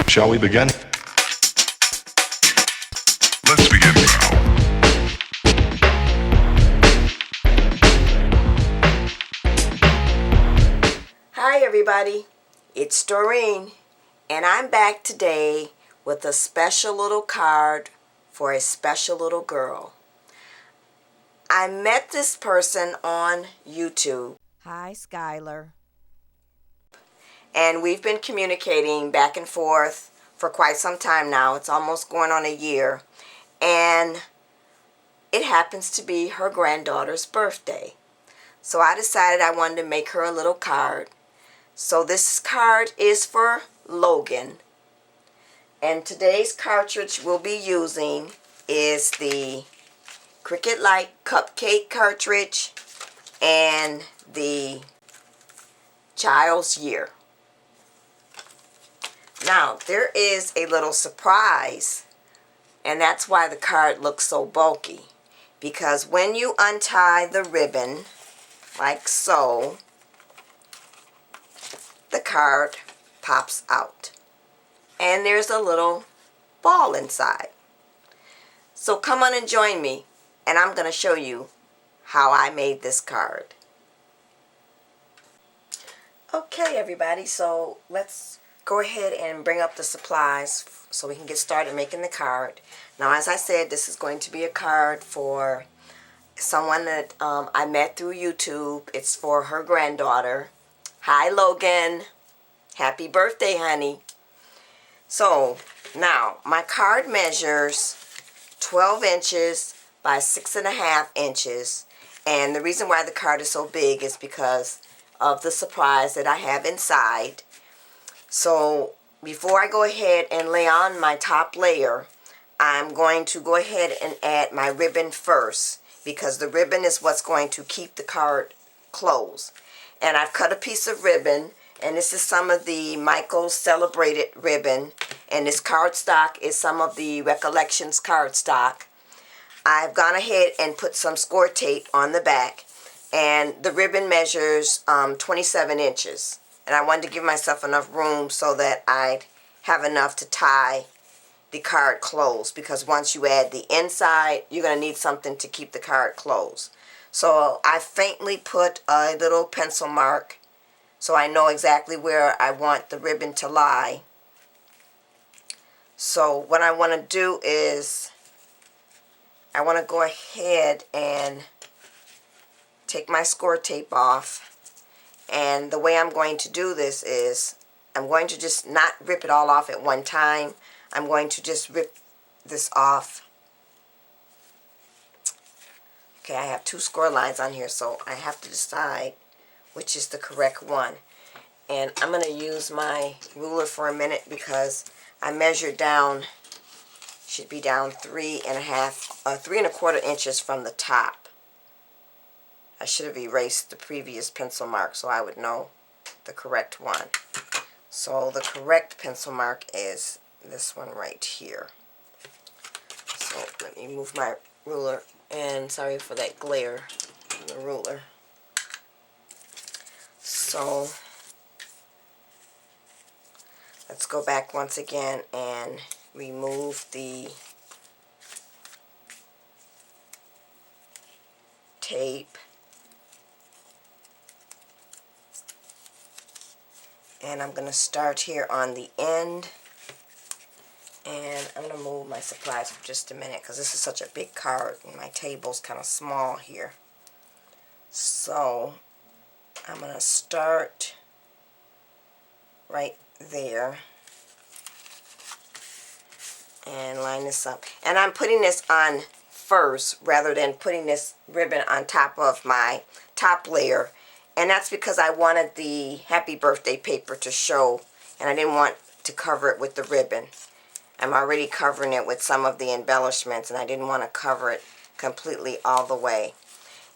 Shall we begin? Let's begin now. Hi everybody, it's Doreen, and I'm back today with a special little card for a special little girl. I met this person on YouTube. Hi Schuyler. And we've been communicating back and forth for quite some time now. It's almost going on a year. And it happens to be her granddaughter's birthday. So I decided I wanted to make her a little card. So this card is for Logan. And today's cartridge we'll be using is the Cricut Lite Cupcake Cartridge and the Child's Year. Now, there is a little surprise, and that's why the card looks so bulky. Because when you untie the ribbon, like so, the card pops out. And there's a little ball inside. So come on and join me, and I'm going to show you how I made this card. Okay, everybody, so let's go ahead and bring up the supplies so we can get started making the card. Now, as I said, this is going to be a card for someone that I met through YouTube. It's for her granddaughter. Hi, Logan. Happy birthday, honey. So, now, my card measures 12 inches by 6.5 inches. And the reason why the card is so big is because of the surprise that I have inside. So before I go ahead and lay on my top layer, I'm going to go ahead and add my ribbon first, because the ribbon is what's going to keep the card closed. And I've cut a piece of ribbon, and this is some of the Michael's Celebrated ribbon, and this cardstock is some of the Recollections cardstock. I've gone ahead and put some score tape on the back, and the ribbon measures 27 inches. And I wanted to give myself enough room so that I'd have enough to tie the card closed, because once you add the inside, you're going to need something to keep the card closed. So I faintly put a little pencil mark so I know exactly where I want the ribbon to lie. So what I want to do is I want to go ahead and take my score tape off. And the way I'm going to do this is I'm going to just not rip it all off at one time. I'm going to just rip this off. Okay, I have 2 score lines on here, so I have to decide which is the correct one. And I'm going to use my ruler for a minute because I measured down, should be down 3.25 inches from the top. I should have erased the previous pencil mark so I would know the correct one. So the correct pencil mark is this one right here. So let me move my ruler, and sorry for that glare on the ruler. So let's go back once again and remove the tape. And I'm going to start here on the end. And I'm going to move my supplies for just a minute because this is such a big card and my table's kind of small here. So I'm going to start right there and line this up. And I'm putting this on first rather than putting this ribbon on top of my top layer. And that's because I wanted the happy birthday paper to show, and I didn't want to cover it with the ribbon. I'm already covering it with some of the embellishments, and I didn't want to cover it completely all the way.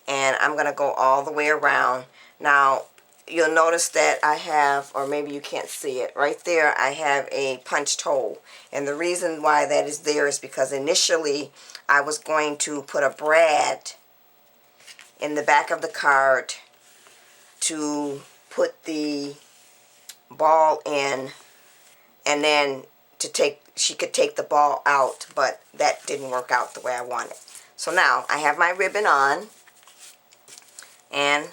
And I'm going to go all the way around. Now, you'll notice that I have, or maybe you can't see it, right there I have a punched hole. And the reason why that is there is because initially I was going to put a brad in the back of the card to put the ball in, and then she could take the ball out, but that didn't work out the way I wanted. So now I have my ribbon on, and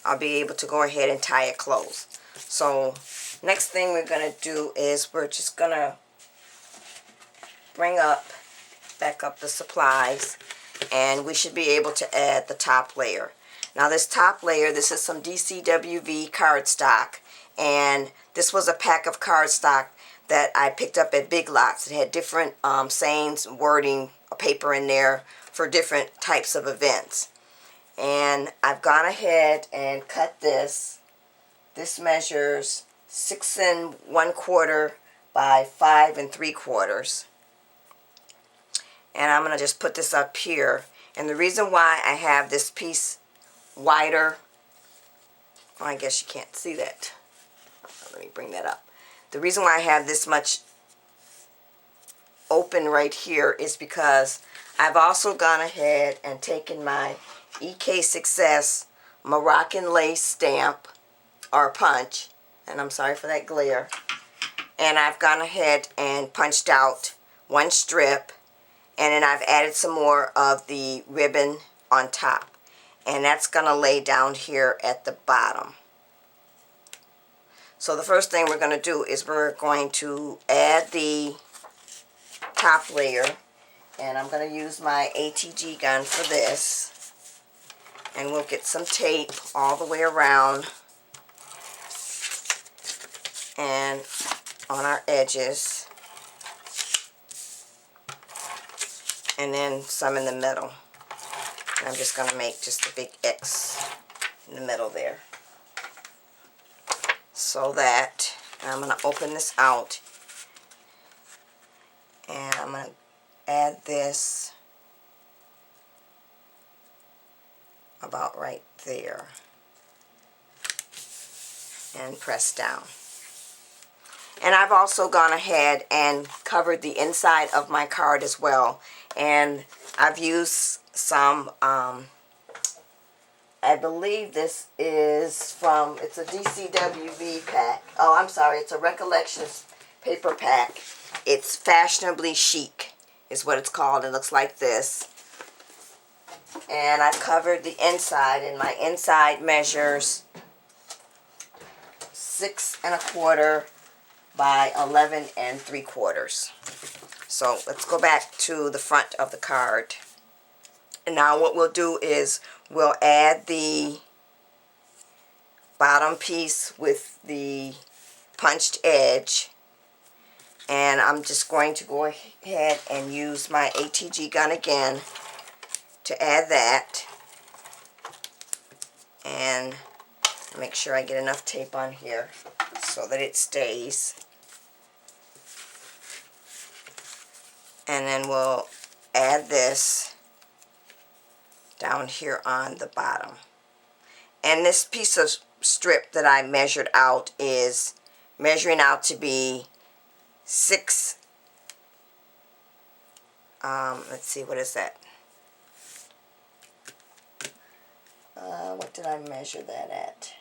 I'll be able to go ahead and tie it closed. So next thing we're going to do is we're just going to back up the supplies, and we should be able to add the top layer. Now this top layer, this is some DCWV cardstock, and this was a pack of cardstock that I picked up at Big Lots. It had different sayings, wording, paper in there for different types of events. And I've gone ahead and cut this. This measures 6 1/4 by 5 3/4. And I'm going to just put this up here. And the reason why I have this piece wider, well, I guess you can't see that. Let me bring that up. The reason why I have this much open right here is because I've also gone ahead and taken my EK Success Moroccan lace stamp or punch, and I'm sorry for that glare, and I've gone ahead and punched out one strip, and then I've added some more of the ribbon on top, and that's going to lay down here at the bottom. So the first thing we're going to do is we're going to add the top layer, and I'm going to use my ATG gun for this, and we'll get some tape all the way around and on our edges, and then some in the middle. And I'm just going to make just a big X in the middle there. So that, and I'm going to open this out, and I'm going to add this about right there and press down. And I've also gone ahead and covered the inside of my card as well, and I've used some I believe this is from, it's a DCWV pack. Oh, I'm sorry, it's a Recollections paper pack. It's Fashionably Chic is what it's called. It looks like this. And I've covered the inside, and my inside measures 6 1/4 by 11 3/4. So let's go back to the front of the card. And now what we'll do is we'll add the bottom piece with the punched edge, and I'm just going to go ahead and use my ATG gun again to add that, and make sure I get enough tape on here so that it stays. And then we'll add this down here on the bottom. And this piece of strip that I measured out is measuring out to be 6, let's see, what is that? What did I measure that at?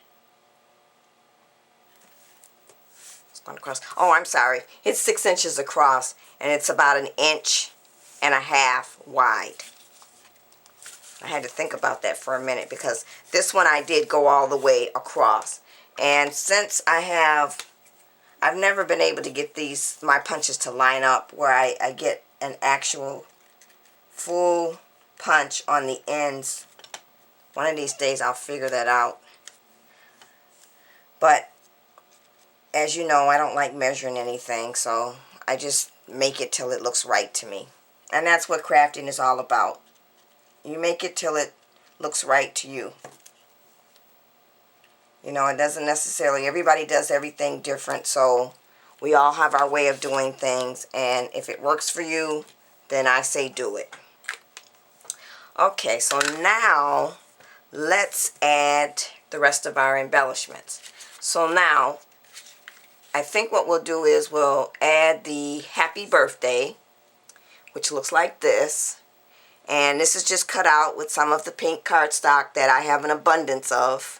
It's going across. Oh, I'm sorry. It's 6 inches across, and it's about 1.5 inches wide. I had to think about that for a minute because this one I did go all the way across. And since I've never been able to get my punches to line up where I get an actual full punch on the ends. One of these days I'll figure that out. But as you know, I don't like measuring anything, so I just make it till it looks right to me. And that's what crafting is all about. You make it till it looks right to you. You know, it doesn't necessarily, everybody does everything different, so we all have our way of doing things, and if it works for you, then I say do it. Okay, so now let's add the rest of our embellishments. So now, I think what we'll do is we'll add the happy birthday, which looks like this. And this is just cut out with some of the pink cardstock that I have an abundance of.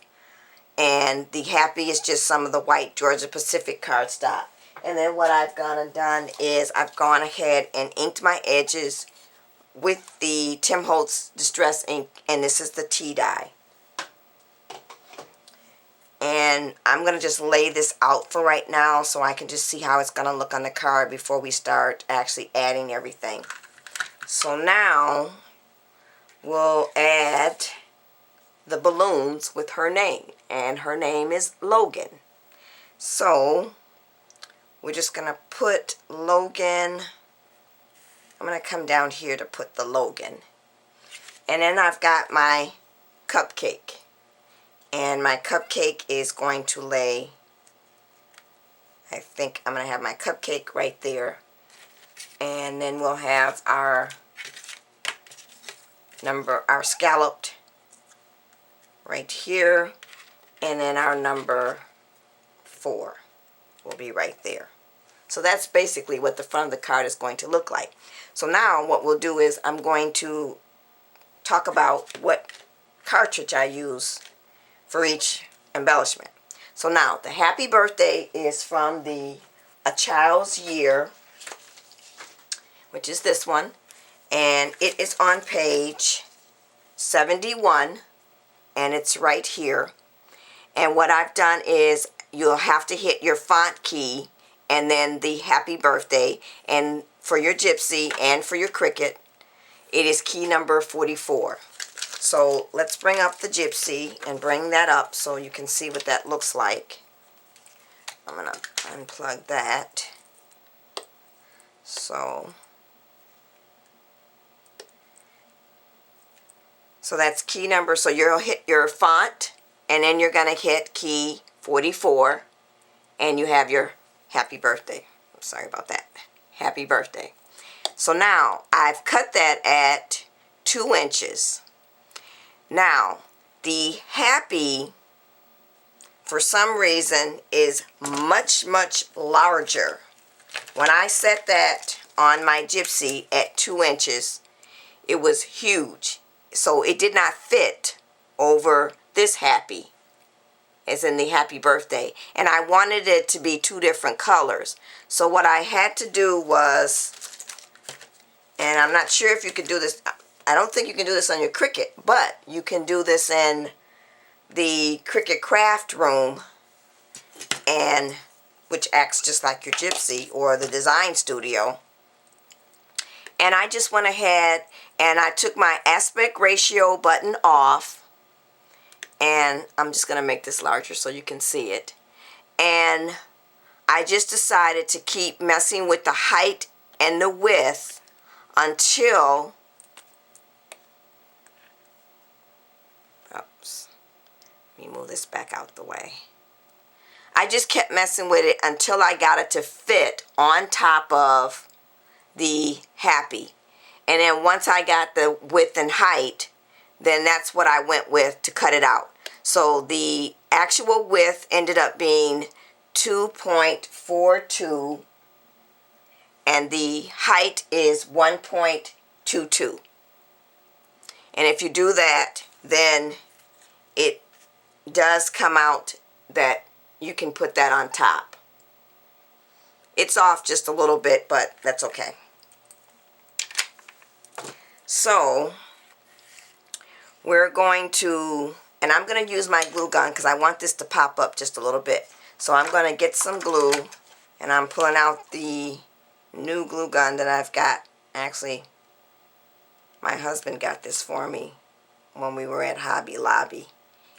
And the happy is just some of the white Georgia Pacific cardstock. And then what I've gone and done is I've gone ahead and inked my edges with the Tim Holtz Distress ink, and this is the tea dye. And I'm going to just lay this out for right now so I can just see how it's going to look on the card before we start actually adding everything. So now we'll add the balloons with her name, and her name is Logan. So we're just going to put Logan. I'm going to come down here to put the Logan. And then I've got my cupcake. And my cupcake is going to lay, I think I'm going to have my cupcake right there. And then we'll have our scalloped right here. And then our number 4 will be right there. So that's basically what the front of the card is going to look like. So now what we'll do is I'm going to talk about what cartridge I use for each embellishment. So now the happy birthday is from the A Child's Year, which is this one, and it is on page 71, and it's right here. And what I've done is you'll have to hit your font key and then the happy birthday, and for your Gypsy and for your Cricut it is key number 44. So let's bring up the Gypsy and bring that up so you can see what that looks like. I'm going to unplug that. So that's key number. So you'll hit your font and then you're going to hit key 44 and you have your happy birthday. I'm sorry about that. Happy birthday. So now I've cut that at 2 inches. Now the happy, for some reason, is much larger. When I set that on my Gypsy at 2 inches, it was huge. So it did not fit over this happy, as in the happy birthday. And I wanted it to be 2 different colors. So what I had to do was, and I'm not sure if you could do this, I don't think you can do this on your Cricut, but you can do this in the Cricut craft room, and which acts just like your Gypsy or the design studio. And I just went ahead and I took my aspect ratio button off, and I'm just going to make this larger so you can see it. And I just decided to keep messing with the height and the width until, oops, let me move this back out the way. I just kept messing with it until I got it to fit on top of the happy. And then once I got the width and height, then that's what I went with to cut it out. So the actual width ended up being 2.42 and the height is 1.22. And if you do that, then it does come out that you can put that on top. It's off just a little bit, but that's okay. So we're going to, and I'm going to use my glue gun because I want this to pop up just a little bit. So I'm going to get some glue, and I'm pulling out the new glue gun that I've got. Actually, my husband got this for me when we were at Hobby Lobby.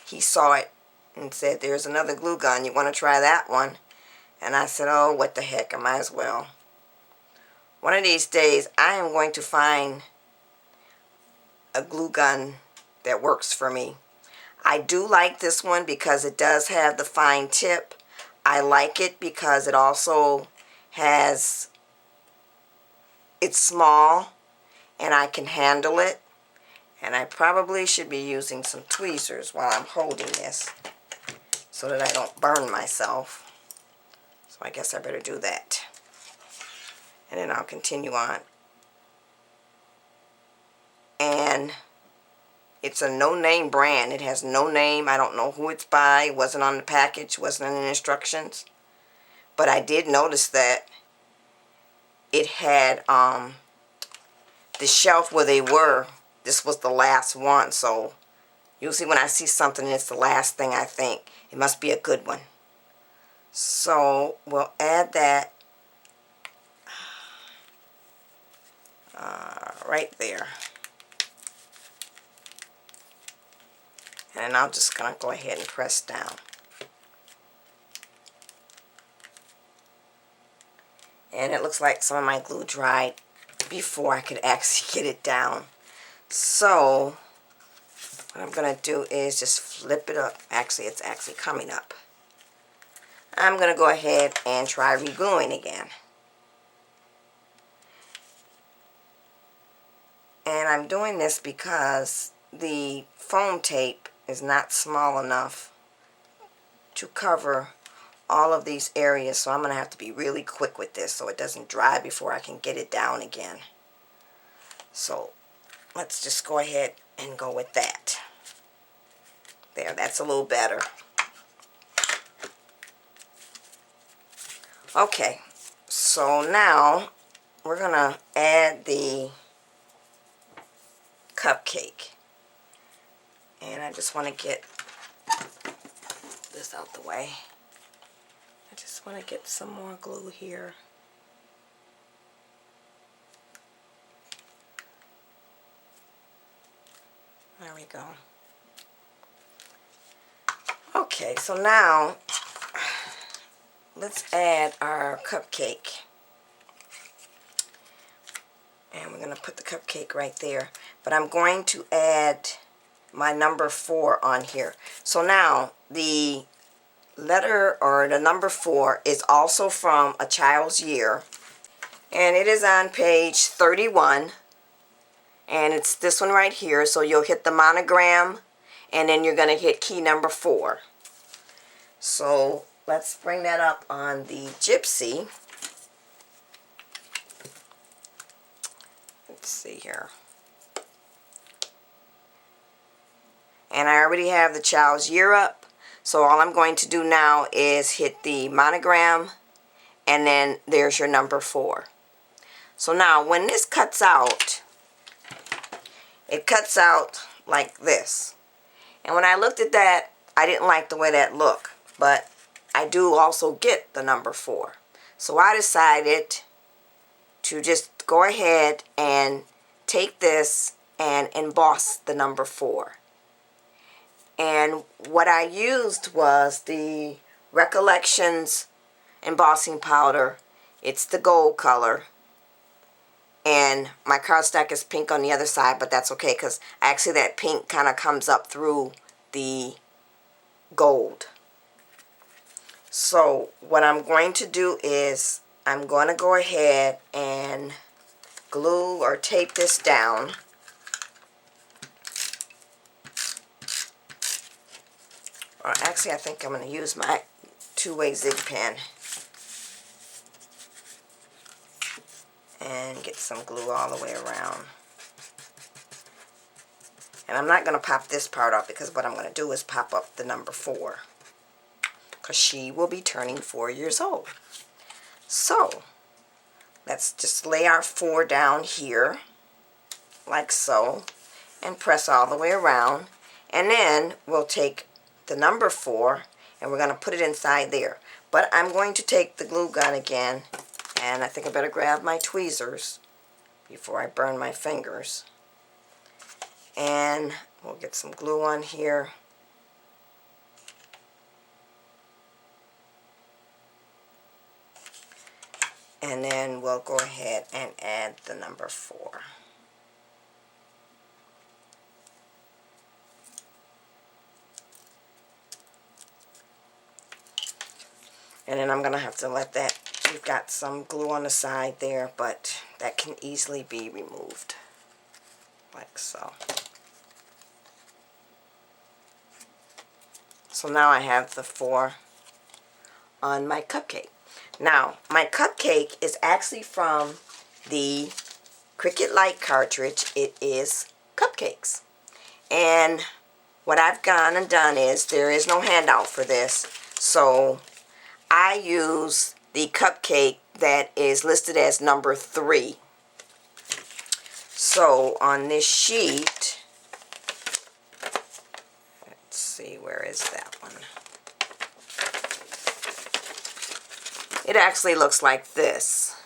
He saw it and said, "There's another glue gun. You want to try that one?" And I said, "Oh, what the heck, I might as well." One of these days, I am going to find a glue gun that works for me. I do like this one because it does have the fine tip. I like it because it also has, it's small and I can handle it. And I probably should be using some tweezers while I'm holding this so that I don't burn myself. So I guess I better do that. And then I'll continue on. And it's a no-name brand. It has no name. I don't know who it's by. It wasn't on the package. Wasn't in the instructions. but I did notice that it had the shelf where they were, this was the last one. So usually when I see something and it's the last thing, I think it must be a good one. So we'll add that right there. And I'm just going to go ahead and press down. And it looks like some of my glue dried before I could actually get it down. So what I'm going to do is just flip it up. Actually, it's actually coming up. I'm going to go ahead and try re-gluing again. And I'm doing this because the foam tape is not small enough to cover all of these areas, so I'm going to have to be really quick with this so it doesn't dry before I can get it down again. So let's just go ahead and go with that. There, that's a little better. Okay, so now we're going to add the cupcake. And I just want to get this out the way. I just want to get some more glue here. There we go. Okay, so now let's add our cupcake. And we're going to put the cupcake right there. But I'm going to add my number 4 on here. So now the letter or the number 4 is also from A Child's Year. And it is on page 31. And it's this one right here. So you'll hit the monogram and then you're going to hit key number 4. So let's bring that up on the Gypsy. Let's see here. And I already have the Child's Year up. So all I'm going to do now is hit the monogram and then there's your number 4. So now when this cuts out, it cuts out like this. And when I looked at that, I didn't like the way that looked. But I do also get the number 4. So I decided to just go ahead and take this and emboss the number 4. And what I used was the Recollections embossing powder. It's the gold color. And my cardstock is pink on the other side, but that's okay because actually that pink kind of comes up through the gold. So what I'm going to do is I'm going to go ahead and glue or tape this down. Or actually, I think I'm going to use my two-way zig pen and get some glue all the way around. And I'm not going to pop this part off because what I'm going to do is pop up the number 4 because she will be turning 4 years old. So let's just lay our 4 down here like so and press all the way around, and then we'll take the number 4 and we're going to put it inside there. But I'm going to take the glue gun again, and I think I better grab my tweezers before I burn my fingers. And we'll get some glue on here. And then we'll go ahead and add the number 4. And then I'm going to have to let that, we've got some glue on the side there, but that can easily be removed, like so. So now I have the 4 on my cupcake. Now, my cupcake is actually from the Cricut Lite cartridge. It is cupcakes. And what I've gone and done is, there is no handout for this, so I use the cupcake that is listed as number 3. So on this sheet, let's see, where is that one? It actually looks like this.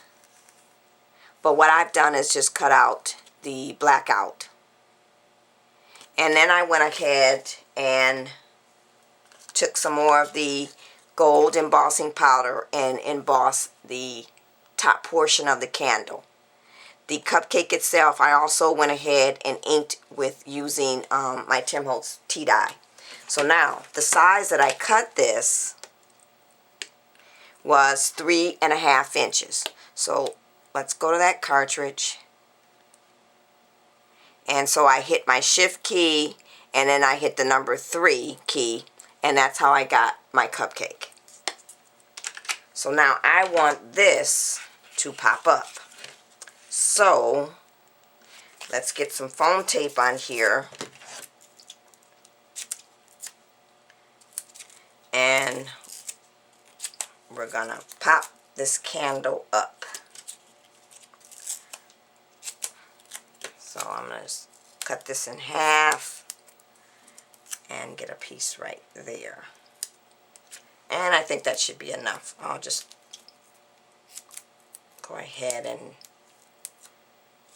But what I've done is just cut out the blackout. And then I went ahead and took some more of the gold embossing powder and embossed the top portion of the candle. The cupcake itself, I also went ahead and inked with using my Tim Holtz tea dye. So now, the size that I cut this was 3.5 inches. So let's go to that cartridge. And so I hit my shift key, and then I hit the number 3 key, and that's how I got my cupcake. So now I want this to pop up. So let's get some foam tape on here, and we're gonna pop this candle up. So I'm gonna just cut this in half and get a piece right there. And I think that should be enough. I'll just go ahead and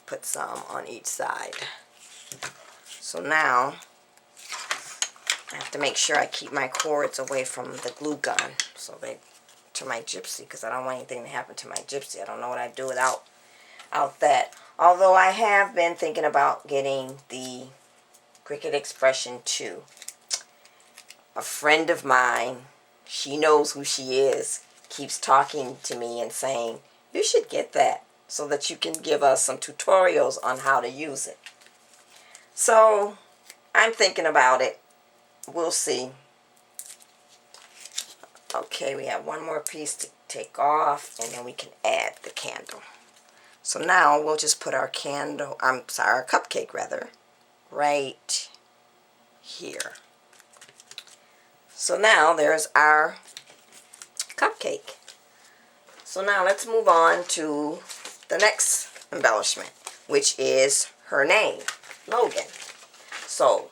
put some on each side. So now I have to make sure I keep my cords away from the glue gun to my gypsy, because I don't want anything to happen to my gypsy. I don't know what I'd do without that. Although I have been thinking about getting the Cricut Expression 2. A friend of mine, she knows who she is, keeps talking to me and saying, you should get that so that you can give us some tutorials on how to use it. So I'm thinking about it. We'll see. Okay, we have one more piece to take off, and then we can add the candle. So now we'll just put our our cupcake rather, right here. So now there's our cupcake. So now let's move on to the next embellishment, which is her name, Logan. So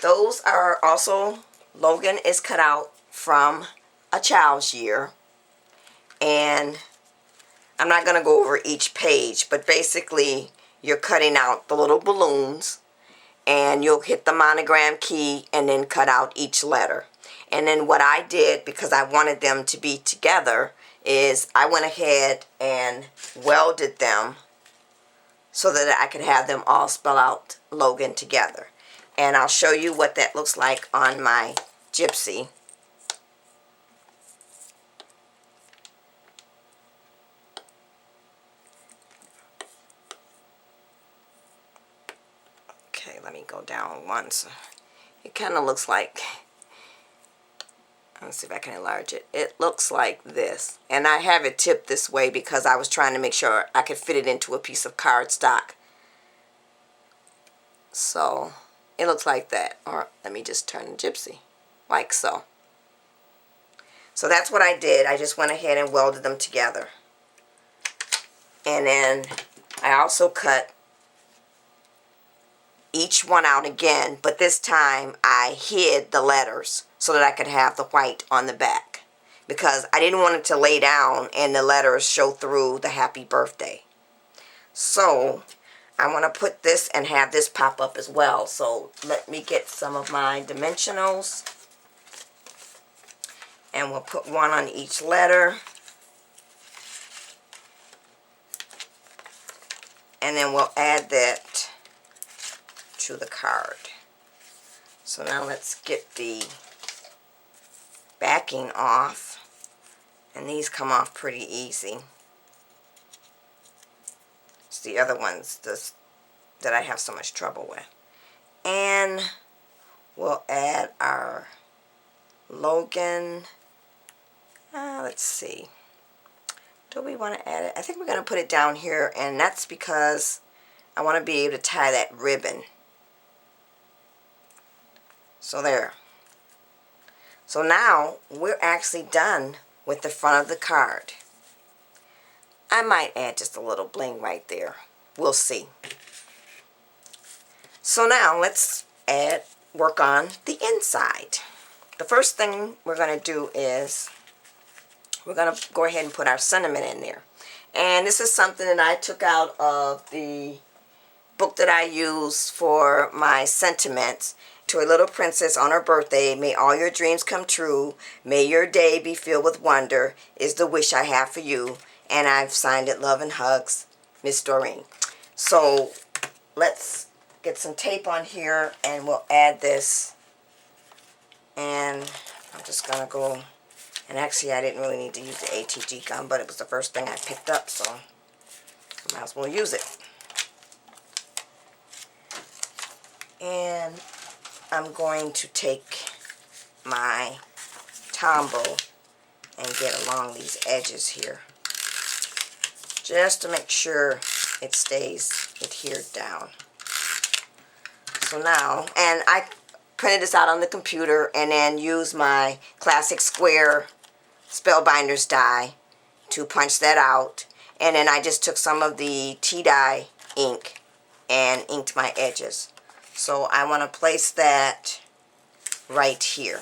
those are also, Logan is cut out from A Child's Year, and I'm not going to go over each page, but basically you're cutting out the little balloons, and you'll hit the monogram key and then cut out each letter. And then what I did, because I wanted them to be together, is I went ahead and welded them so that I could have them all spell out Logan together. And I'll show you what that looks like on my gypsy. Okay, let me go down once. It kind of looks like, let's see if I can enlarge it. It looks like this. And I have it tipped this way because I was trying to make sure I could fit it into a piece of cardstock. So it looks like that. Or let me just turn the gypsy like so. So that's what I did. I just went ahead and welded them together. And then I also cut each one out again, but this time I hid the letters so that I could have the white on the back, because I didn't want it to lay down and the letters show through the happy birthday. So I want to put this and have this pop up as well. So let me get some of my dimensionals, and we'll put one on each letter, and then we'll add that to the card. So now let's get the backing off, and these come off pretty easy. It's the other ones that I have so much trouble with. And we'll add our Logan. Let's see. Do we want to add it? I think we're going to put it down here, and that's because I want to be able to tie that ribbon. So there. So now we're actually done with the front of the card. I might add just a little bling right there. We'll see. So now let's work on the inside. The first thing we're going to do is we're going to go ahead and put our sentiment in there. And this is something that I took out of the book that I use for my sentiments. To a little princess on her birthday, may all your dreams come true. May your day be filled with wonder is the wish I have for you. And I've signed it, Love and Hugs, Miss Doreen. So let's get some tape on here and we'll add this. And I'm just going to go, and actually I didn't really need to use the ATG gun, but it was the first thing I picked up, so I might as well use it. And I'm going to take my Tombow and get along these edges here, just to make sure it stays adhered down. So now, and I printed this out on the computer and then used my classic square Spellbinders die to punch that out. And then I just took some of the tea dye ink and inked my edges. So I want to place that right here.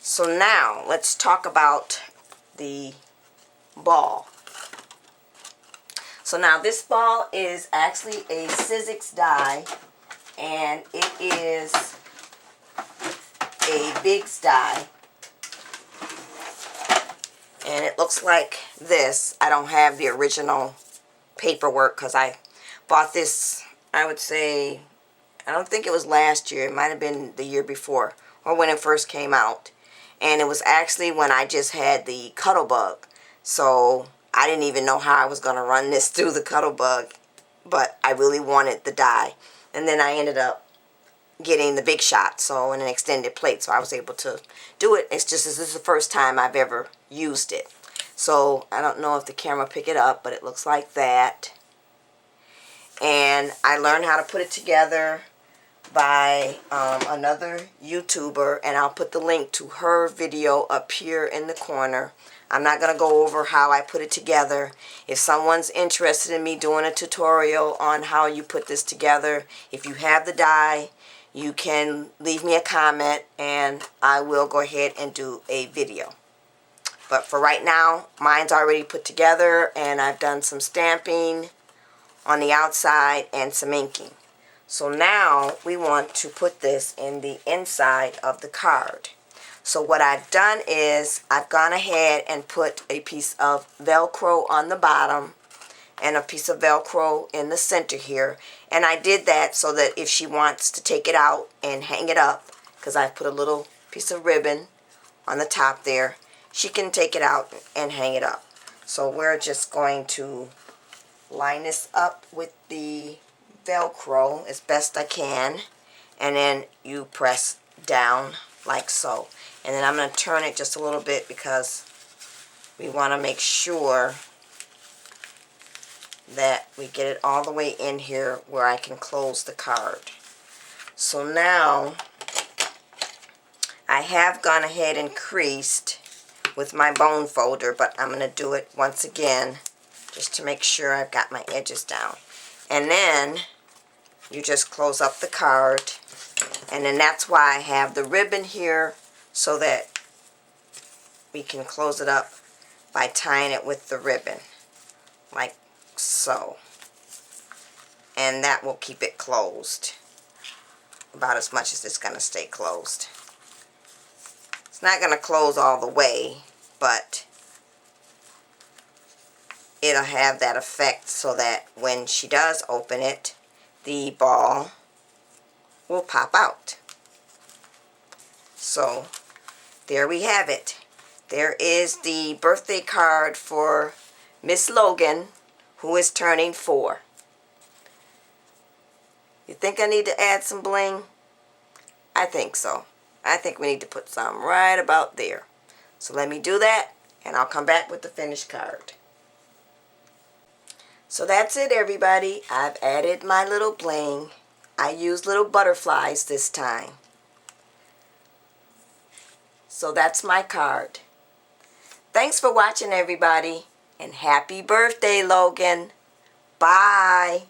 So now let's talk about the ball. So now this ball is actually a Sizzix die, and it is a Biggs die, and it looks like this. I don't have the original paperwork because I bought this, I would say, I don't think it was last year. It might have been the year before, or when it first came out. And it was actually when I just had the Cuttlebug. So I didn't even know how I was going to run this through the Cuttlebug, but I really wanted the die. And then I ended up getting the Big Shot, so in an extended plate, so I was able to do it. It's just, this is the first time I've ever used it. So I don't know if the camera pick it up, but it looks like that. And I learned how to put it together by another YouTuber, and I'll put the link to her video up here in the corner. I'm not going to go over how I put it together. If someone's interested in me doing a tutorial on how you put this together, if you have the die, you can leave me a comment and I will go ahead and do a video. But for right now, mine's already put together, and I've done some stamping on the outside and some inking. So now we want to put this in the inside of the card. So what I've done is I've gone ahead and put a piece of Velcro on the bottom and a piece of Velcro in the center here. And I did that so that if she wants to take it out and hang it up, because I put a little piece of ribbon on the top there, she can take it out and hang it up. So we're just going to line this up with the Velcro as best I can, and then you press down like so. And then I'm going to turn it just a little bit because we want to make sure that we get it all the way in here where I can close the card. So now I have gone ahead and creased with my bone folder, but I'm going to do it once again just to make sure I've got my edges down. And then you just close up the card, and then that's why I have the ribbon here, so that we can close it up by tying it with the ribbon like so, and that will keep it closed about as much as it's going to stay closed. It's not going to close all the way, but it'll have that effect so that when she does open it, the ball will pop out. So there we have it. There is the birthday card for Miss Logan, who is turning 4. You think I need to add some bling? I think so. I think we need to put some right about there. So let me do that, and I'll come back with the finished card. So that's it, everybody. I've added my little bling. I used little butterflies this time. So that's my card. Thanks for watching, everybody. And happy birthday, Logan. Bye.